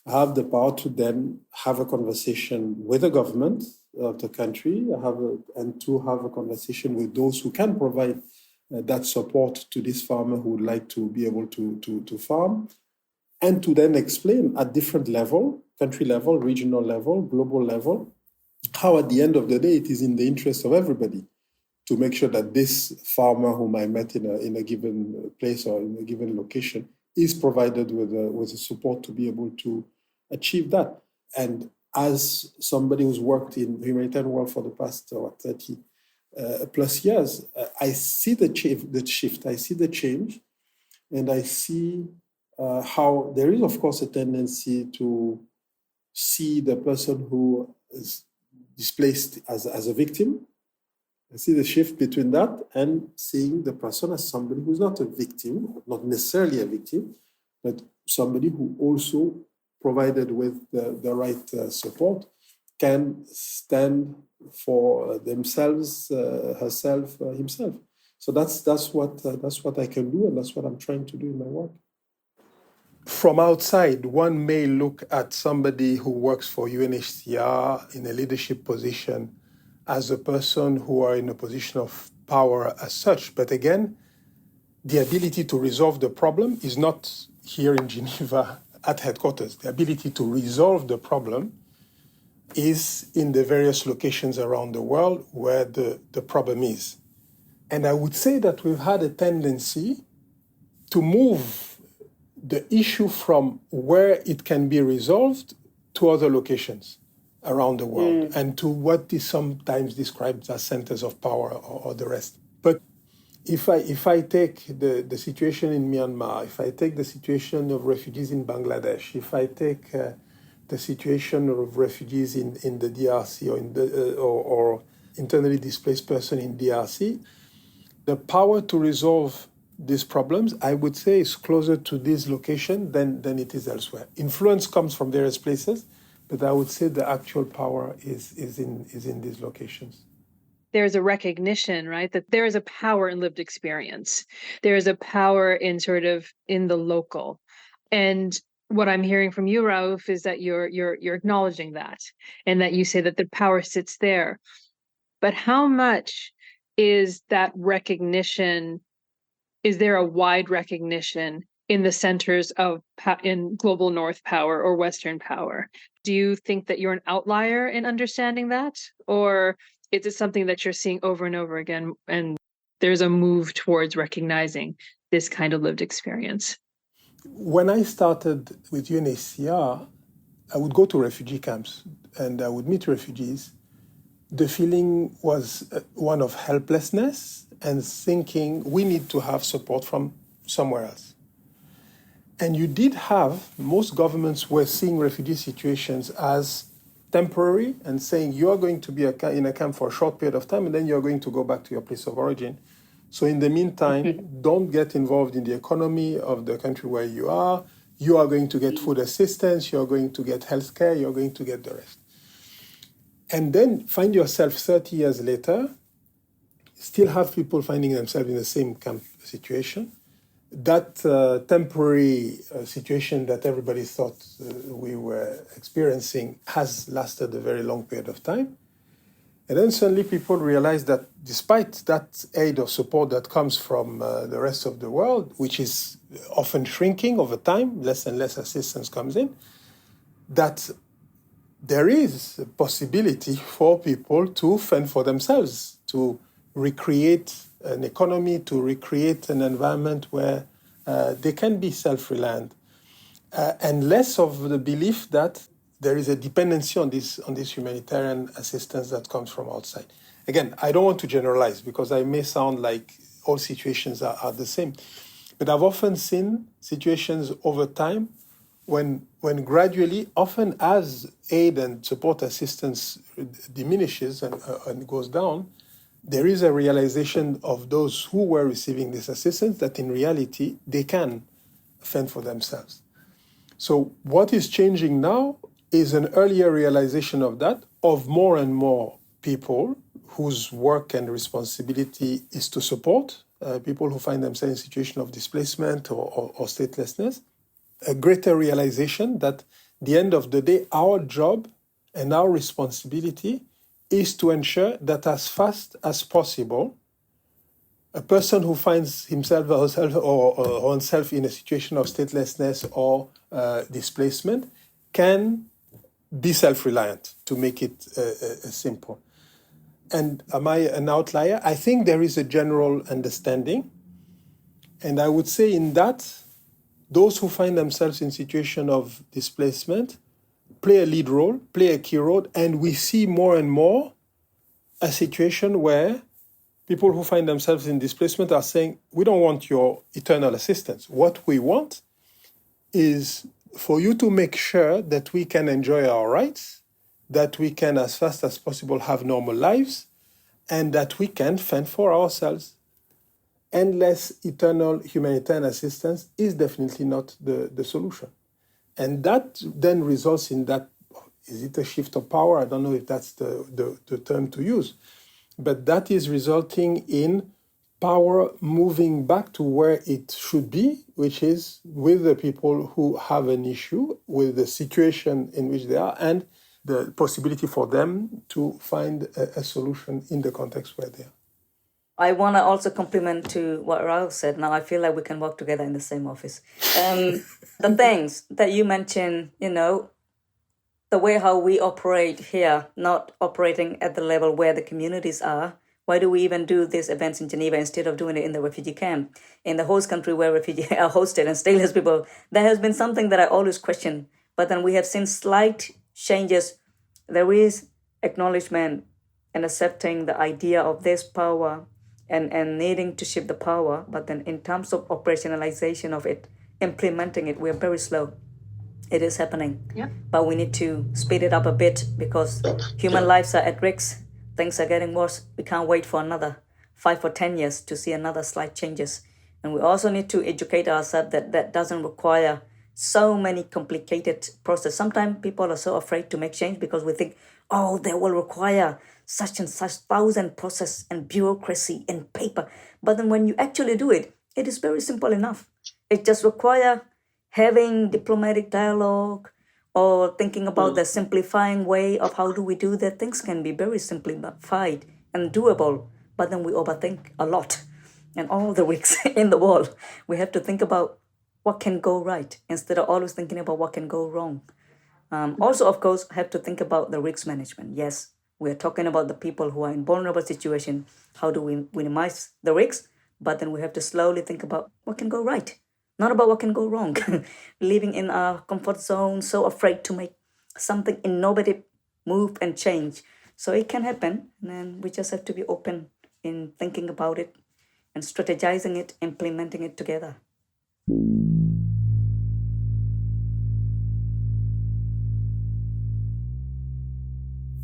I have the power to then have a conversation with the government of the country, and to have a conversation with those who can provide that support to this farmer who would like to be able to farm, and to then explain at different level, country level, regional level, global level, how at the end of the day it is in the interest of everybody to make sure that this farmer whom I met in a given place or in a given location is provided with the support to be able to achieve that. And as somebody who's worked in the humanitarian world for the past 30 plus years, I see the shift, I see the change, and I see how there is, of course, a tendency to see the person who is displaced as a victim. I see the shift between that and seeing the person as somebody who's not a victim, not necessarily a victim, but somebody who also, provided with the right support, can stand for themselves, herself, himself. So that's what I can do, and that's what I'm trying to do in my work. From outside, one may look at somebody who works for UNHCR in a leadership position as a person who are in a position of power as such. But again, the ability to resolve the problem is not here in Geneva at headquarters. The ability to resolve the problem is in the various locations around the world where the problem is. And I would say that we've had a tendency to move the issue from where it can be resolved to other locations around the world and to what is sometimes described as centers of power or the rest. But if I take the situation in Myanmar, if I take the situation of refugees in Bangladesh, if I take the situation of refugees in the DRC or internally displaced person in DRC, the power to resolve these problems, I would say, is closer to this location than it is elsewhere. Influence comes from various places, but I would say the actual power is in these locations. There's a recognition, right, that there is a power in lived experience. There is a power in in the local. And what I'm hearing from you, Raouf, is that you're acknowledging that, and that you say that the power sits there. But how much is that recognition? Is there a wide recognition in the centers of in global North power or Western power? Do you think that you're an outlier in understanding that, or is it something that you're seeing over and over again, and there's a move towards recognizing this kind of lived experience? When I started with UNHCR, I would go to refugee camps and I would meet refugees. The feeling was one of helplessness and thinking we need to have support from somewhere else. And you did have, most governments were seeing refugee situations as temporary and saying you are going to be in a camp for a short period of time and then you're going to go back to your place of origin. So in the meantime, don't get involved in the economy of the country where you are. You are going to get food assistance, you're going to get healthcare, you're going to get the rest. And then find yourself 30 years later, still have people finding themselves in the same camp situation. That temporary situation that everybody thought we were experiencing has lasted a very long period of time. And then suddenly people realize that despite that aid or support that comes from the rest of the world, which is often shrinking over time, less and less assistance comes in, that there is a possibility for people to fend for themselves, to recreate an economy, to recreate an environment where they can be self-reliant, and less of the belief that there is a dependency on this humanitarian assistance that comes from outside. Again, I don't want to generalize because I may sound like all situations are the same, but I've often seen situations over time when gradually, often as aid and support assistance diminishes and goes down, there is a realization of those who were receiving this assistance that in reality, they can fend for themselves. So what is changing now is an earlier realization of that, of more and more people whose work and responsibility is to support people who find themselves in a situation of displacement or statelessness. A greater realization that at the end of the day, our job and our responsibility is to ensure that as fast as possible, a person who finds himself or herself or oneself in a situation of statelessness or displacement can be self-reliant, to make it simple. And am I an outlier? I think there is a general understanding. And I would say in that, those who find themselves in situation of displacement play a lead role, play a key role, and we see more and more a situation where people who find themselves in displacement are saying, we don't want your eternal assistance. What we want is for you to make sure that we can enjoy our rights, that we can, as fast as possible, have normal lives, and that we can fend for ourselves. Endless, eternal humanitarian assistance is definitely not the solution. And that then results in that, is it a shift of power? I don't know if that's the term to use. But that is resulting in power moving back to where it should be, which is with the people who have an issue, with the situation in which they are, and the possibility for them to find a solution in the context where they are. I want to also compliment to what Raouf said. Now I feel like we can work together in the same office. The things that you mentioned, the way how we operate here, not operating at the level where the communities are. Why do we even do these events in Geneva instead of doing it in the refugee camp? In the host country where refugees are hosted and stateless people, that has been something that I always question. But then we have seen slight changes. There is acknowledgement and accepting the idea of this power and needing to shift the power. But then in terms of operationalization of it, implementing it, we're very slow. It is happening. Yeah. But we need to speed it up a bit because human lives are at risk. Things are getting worse. We can't wait for another 5 or 10 years to see another slight changes. And we also need to educate ourselves that doesn't require so many complicated process. Sometimes people are so afraid to make change because we think, they will require such and such 1,000 process and bureaucracy and paper. But then when you actually do it, it is very simple enough. It just requires having diplomatic dialogue or thinking about the simplifying way of how do we do that. Things can be very simplified and doable, but then we overthink a lot. And all the risks in the world, we have to think about what can go right instead of always thinking about what can go wrong. Also, of course, have to think about the risk management. Yes, we're talking about the people who are in vulnerable situation. How do we minimize the risks? But then we have to slowly think about what can go right. Not about what can go wrong. Living in our comfort zone, so afraid to make something innovative move and change. So it can happen, and then we just have to be open in thinking about it and strategizing it, implementing it together.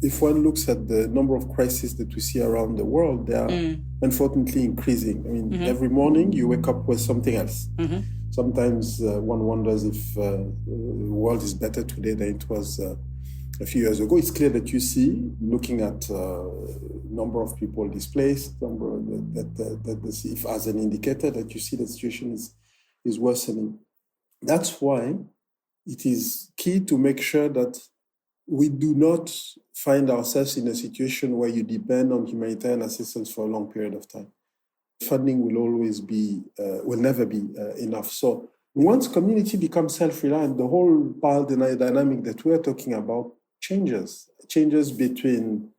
If one looks at the number of crises that we see around the world, they are unfortunately increasing. I mean, every morning you wake up with something else. Sometimes one wonders if the world is better today than it was a few years ago. It's clear that you see, looking at number of people displaced, number that if as an indicator that you see the situation is worsening. That's why it is key to make sure that we do not find ourselves in a situation where you depend on humanitarian assistance for a long period of time. Funding will never be enough. So once community becomes self-reliant, the whole power dynamic that we're talking about changes between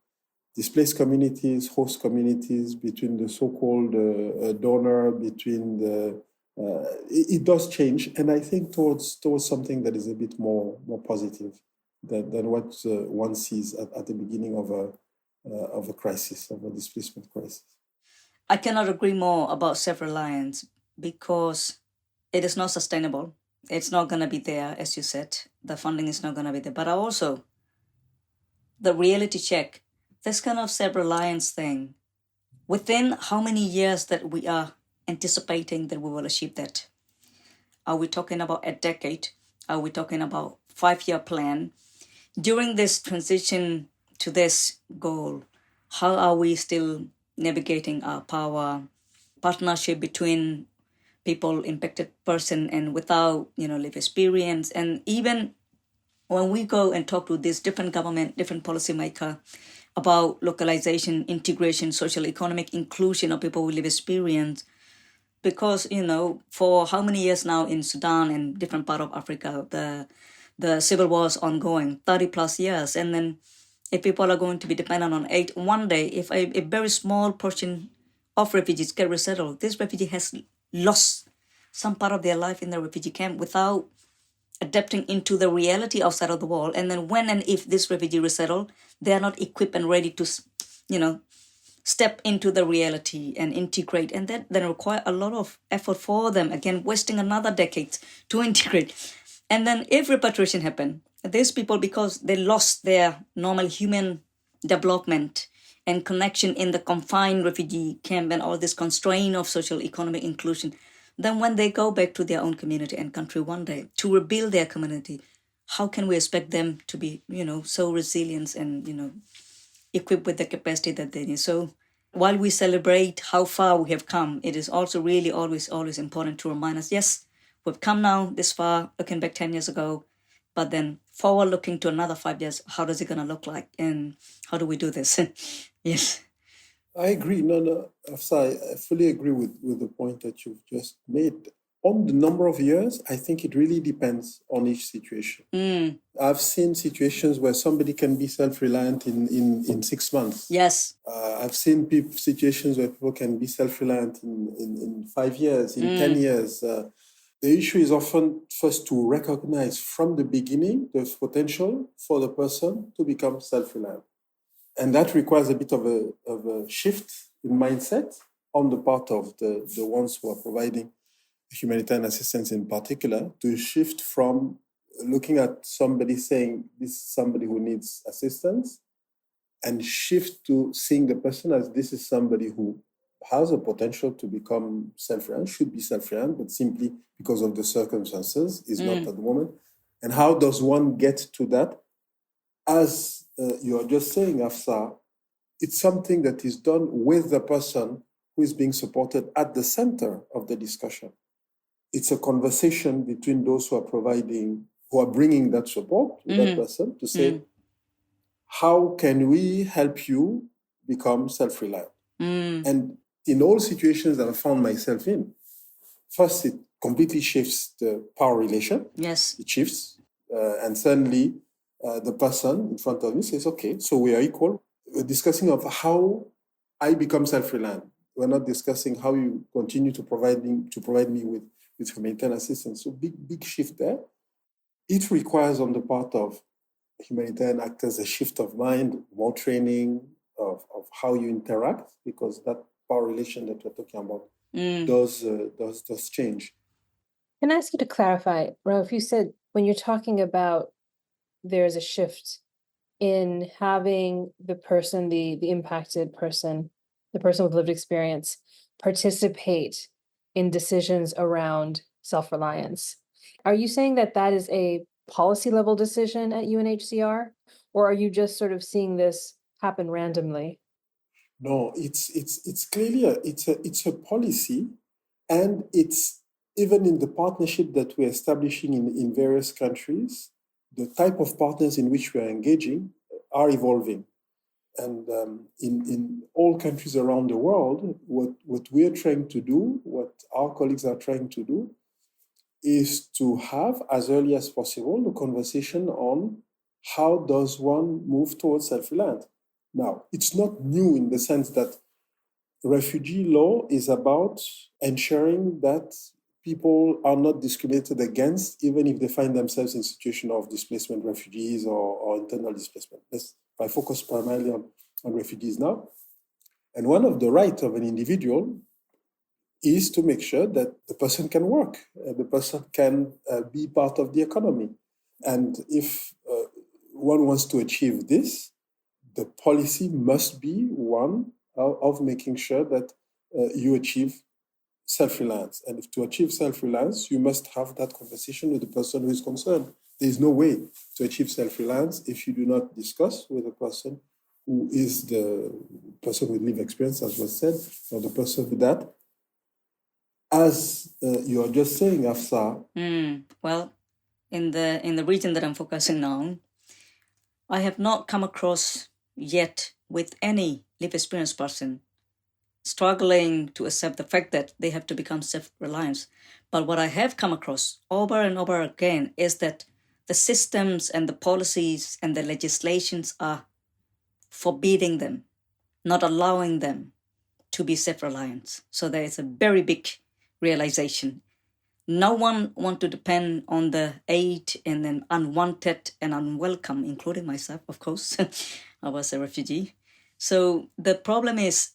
displaced communities, host communities, between the so-called donor, between it does change, and I think towards something that is a bit more positive than what one sees at the beginning of a crisis, of a displacement crisis. I cannot agree more about self-reliance because it is not sustainable. It's not going to be there, as you said. The funding is not going to be there. But also, the reality check, this kind of self-reliance thing, within how many years that we are anticipating that we will achieve that? Are we talking about a decade? Are we talking about 5-year plan? During this transition to this goal, how are we still navigating our power, partnership between people, impacted person, and without, live experience? And even when we go and talk to this different government, different policymaker about localization, integration, social, economic inclusion of people with live experience, because, for how many years now in Sudan and different part of Africa, the civil war is ongoing, 30 plus years. And then if people are going to be dependent on aid, one day, if a very small portion of refugees get resettled, this refugee has lost some part of their life in the refugee camp without adapting into the reality outside of the wall. And then when and if this refugee resettle, they are not equipped and ready to, step into the reality and integrate. And that then require a lot of effort for them, again, wasting another decade to integrate. And then if repatriation happen, these people, because they lost their normal human development and connection in the confined refugee camp and all this constraint of social economic inclusion, then when they go back to their own community and country one day to rebuild their community, how can we expect them to be, so resilient and, equipped with the capacity that they need? So while we celebrate how far we have come, it is also really always important to remind us, yes, we've come now this far, looking back 10 years ago, but then forward looking to another 5 years, how does it going to look like? And how do we do this? Yes. I agree. No, Hafsar, I fully agree with the point that you've just made. On the number of years, I think it really depends on each situation. I've seen situations where somebody can be self-reliant in 6 months. Yes. I've seen situations where people can be self-reliant in 5 years, in 10 years. The issue is often first to recognize from the beginning the potential for the person to become self-reliant. And that requires a bit of a shift in mindset on the part of the ones who are providing humanitarian assistance in particular, to shift from looking at somebody saying this is somebody who needs assistance, and shift to seeing the person as this is somebody who has a potential to become self-reliant, should be self-reliant, but simply because of the circumstances is not at the moment. And how does one get to that? As you're just saying, Hafsar, it's something that is done with the person who is being supported at the center of the discussion. It's a conversation between those who are bringing that support to that person to say, how can we help you become self-reliant? And in all situations that I found myself in, first, it completely shifts the power relation. Yes. It shifts. And suddenly, the person in front of me says, okay, so we are equal. We're discussing of how I become self-reliant. We're not discussing how you continue to provide me with humanitarian assistance. So big shift there. It requires on the part of humanitarian actors a shift of mind, more training of how you interact, because that power relation that we're talking about does change. Can I ask you to clarify, Raouf, you said when you're talking about there's a shift in having the person, the impacted person, the person with lived experience, participate in decisions around self-reliance. Are you saying that is a policy level decision at UNHCR, or are you just sort of seeing this happen randomly? No, it's clearly it's a policy, and it's even in the partnership that we're establishing in various countries, the type of partners in which we are engaging are evolving. And in all countries around the world, what we're trying to do, what our colleagues are trying to do, is to have, as early as possible, the conversation on how does one move towards self-reliance. Now, it's not new in the sense that refugee law is about ensuring that people are not discriminated against, even if they find themselves in situation of displacement, refugees or internal displacement. I focus primarily on refugees now. And one of the rights of an individual is to make sure that the person can work, the person can be part of the economy. And if one wants to achieve this, the policy must be one of making sure that you achieve self-reliance. And if to achieve self-reliance, you must have that conversation with the person who is concerned. There is no way to achieve self-reliance if you do not discuss with the person who is the person with lived experience, as was said, or the person with that. As you are just saying, Hafsar. Well, in the region that I'm focusing on, I have not come across yet with any lived experience person struggling to accept the fact that they have to become self-reliant. But what I have come across over and over again is that the systems and the policies and the legislations are forbidding them, not allowing them to be self-reliant. So there is a very big realization. No one wants to depend on the aid and then unwanted and unwelcome, including myself, of course. I was a refugee. So the problem is,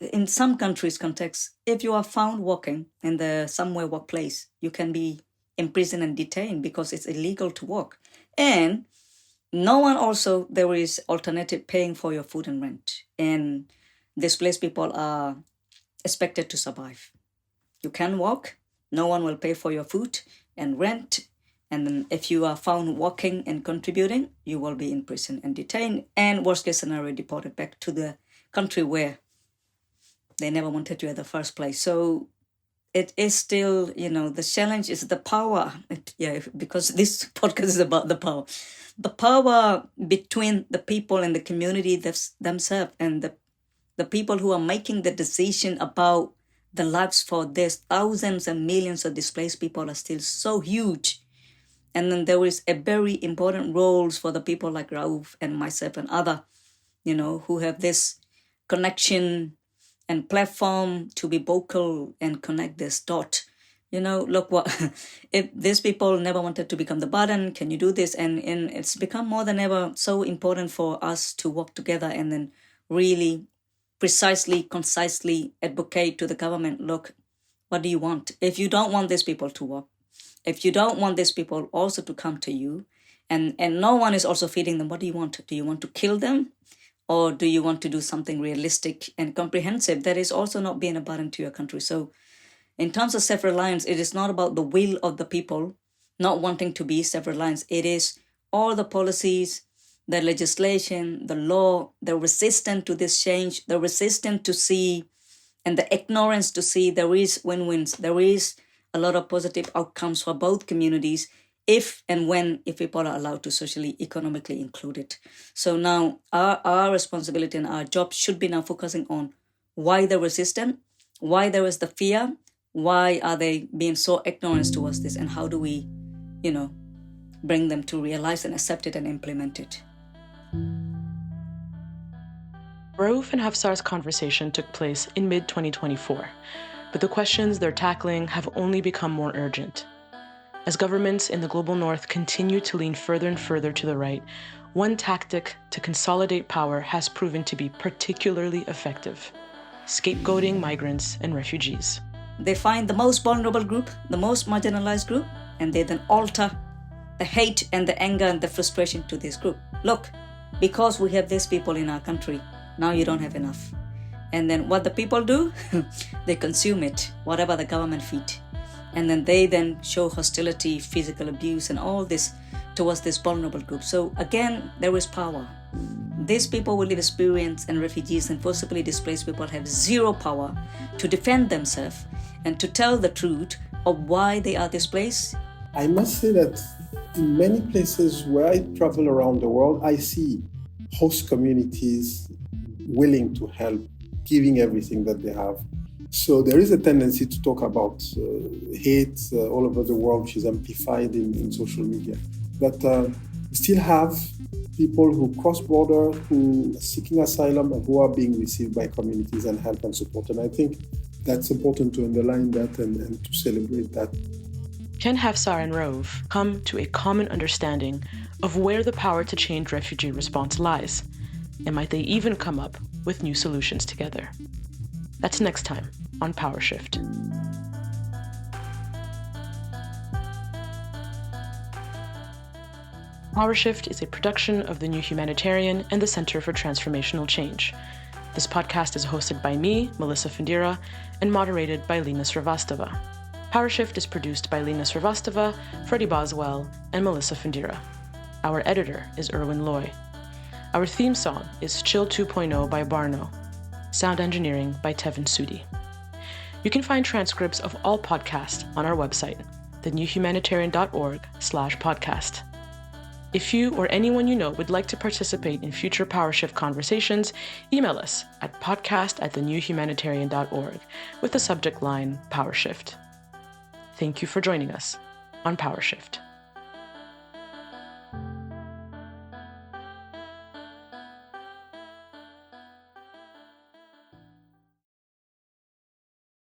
in some countries' context, if you are found walking in the somewhere workplace, you can be imprisoned and detained because it's illegal to walk. And no one also, there is alternative paying for your food and rent. And displaced people are expected to survive. You can walk, no one will pay for your food and rent. And then if you are found walking and contributing, you will be in prison and detained. And worst case scenario, deported back to the country where they never wanted you in the first place. So it is still, the challenge is the power. Because this podcast is about the power. The power between the people and the community themselves and the people who are making the decision about the lives for these thousands and millions of displaced people are still so huge. And then there is a very important roles for the people like Raouf and myself and other, who have this connection and platform to be vocal and connect this dot. Look what, if these people never wanted to become the burden, can you do this? And it's become more than ever so important for us to work together and then really precisely, concisely advocate to the government, look, what do you want? If you don't want these people to work, if you don't want these people also to come to you, and no one is also feeding them, what do you want? Do you want to kill them? Or do you want to do something realistic and comprehensive that is also not being a burden to your country? So in terms of self-reliance, it is not about the will of the people not wanting to be self-reliant. It is all the policies, the legislation, the law, the resistance to this change, the resistance to see, and the ignorance to see there is win-wins. There is a lot of positive outcomes for both communities if and when people are allowed to socially, economically include it. So now our responsibility and our job should be now focusing on why they're resistant, why there is the fear, why are they being so ignorant towards this, and how do we, bring them to realize and accept it and implement it. Raouf and Hafsar's conversation took place in mid-2024, but the questions they're tackling have only become more urgent. As governments in the global north continue to lean further and further to the right, one tactic to consolidate power has proven to be particularly effective: scapegoating migrants and refugees. They find the most vulnerable group, the most marginalized group, and they then alter the hate and the anger and the frustration to this group. Look, because we have these people in our country, now you don't have enough. And then what the people do, they consume it, whatever the government feed. And then they then show hostility, physical abuse, and all this towards this vulnerable group. So again, there is power. These people with lived experience and refugees and forcibly displaced people have zero power to defend themselves and to tell the truth of why they are displaced. I must say that in many places where I travel around the world, I see host communities willing to help, giving everything that they have. So there is a tendency to talk about hate all over the world, which is amplified in social media. But we still have people who cross border, who are seeking asylum, and who are being received by communities and help and support. And I think that's important to underline that and to celebrate that. Can Hafsar and Raouf come to a common understanding of where the power to change refugee response lies? And might they even come up with new solutions together? That's next time on Power Shift. Power Shift is a production of the New Humanitarian and the Center for Transformational Change. This podcast is hosted by me, Melissa Fundira, and moderated by Lena Srivastava. Power Shift is produced by Lena Srivastava, Freddie Boswell, and Melissa Fundira. Our editor is Erwin Loy. Our theme song is Chill 2.0 by Barno. Sound engineering by Tevin Sudi. You can find transcripts of all podcasts on our website, thenewhumanitarian.org/podcast. If you or anyone you know would like to participate in future Power Shift conversations, email us at podcast@thenewhumanitarian.org with the subject line Power Shift. Thank you for joining us on Power Shift.